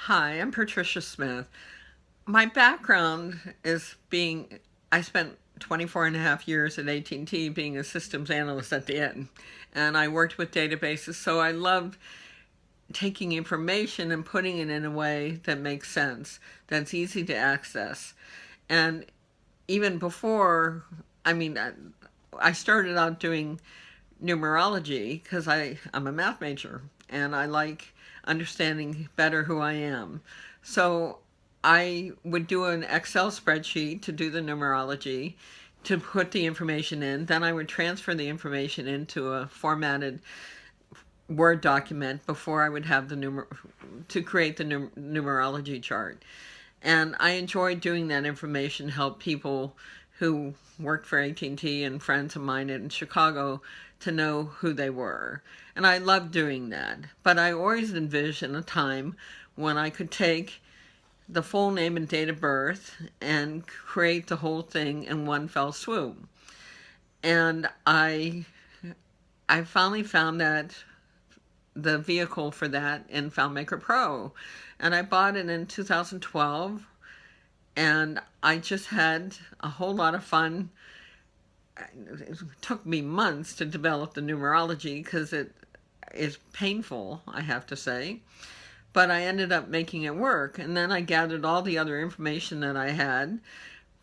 Hi, I'm Patricia Smith. My background is I spent 24 and a half years at AT&T being a systems analyst at the end. And I worked with databases, so I love taking information and putting it in a way that makes sense, that's easy to access. And even before, I mean, I started out doing numerology because I'm a math major and I like understanding better who I am. So I would do an Excel spreadsheet to do the numerology, to put the information in. Then I would transfer the information into a formatted Word document before I would have to create the numerology chart. And I enjoyed doing that information, help people who worked for AT&T and friends of mine in Chicago to know who they were. And I loved doing that. But I always envisioned a time when I could take the full name and date of birth and create the whole thing in one fell swoop. And I finally found the vehicle for that in FileMaker Pro. And I bought it in 2012, and I just had a whole lot of fun. It took me months to develop the numerology because it is painful, I have to say. But I ended up making it work. And then I gathered all the other information that I had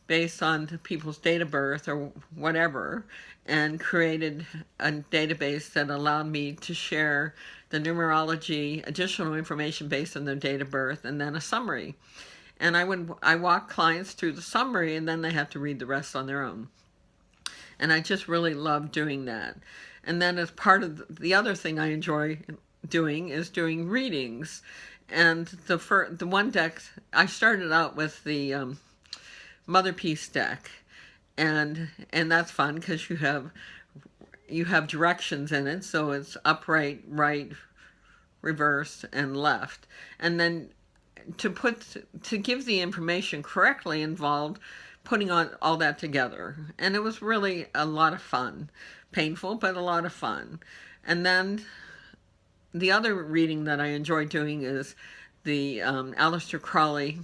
based on people's date of birth or whatever, and created a database that allowed me to share the numerology, additional information based on their date of birth, and then a summary. And I walk clients through the summary, and then they have to read the rest on their own. And I just really love doing that. And then as part of the other thing I enjoy doing is doing readings. And the one deck, I started out with the Mother Peace deck, and that's fun because you have directions in it, so it's upright, right, reversed, and left. And then to give the information correctly involved putting on all that together, and it was really a lot of fun, painful but a lot of fun. And then the other reading that I enjoy doing is the Aleister Crowley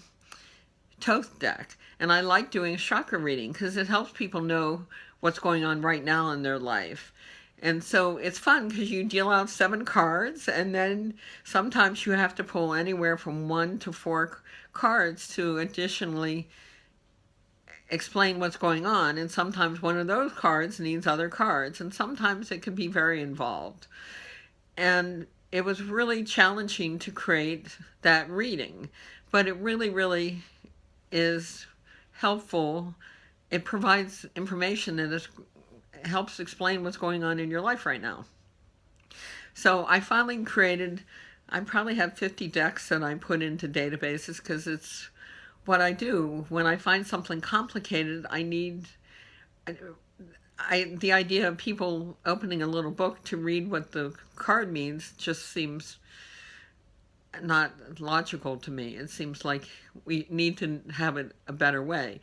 Toth deck. And I like doing a chakra reading because it helps people know what's going on right now in their life. And so it's fun because you deal out 7 cards, and then sometimes you have to pull anywhere from 1 to 4 cards to additionally explain what's going on. And sometimes one of those cards needs other cards, and sometimes it can be very involved. And it was really challenging to create that reading, but it really, really is helpful. It provides information that helps explain what's going on in your life right now. So I finally I probably have 50 decks that I put into databases because it's what I do. When I find something complicated, the idea of people opening a little book to read what the card means just seems not logical to me. It seems like we need to have it a better way.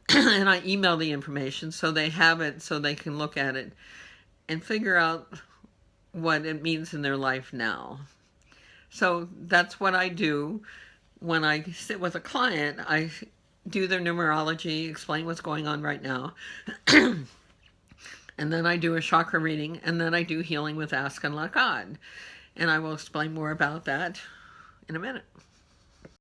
And I email the information so they have it, so they can look at it and figure out what it means in their life now. So that's what I do. When I sit with a client, I do their numerology, explain what's going on right now. And then I do a chakra reading, and then I do healing with Ask and Let God. And I will explain more about that in a minute.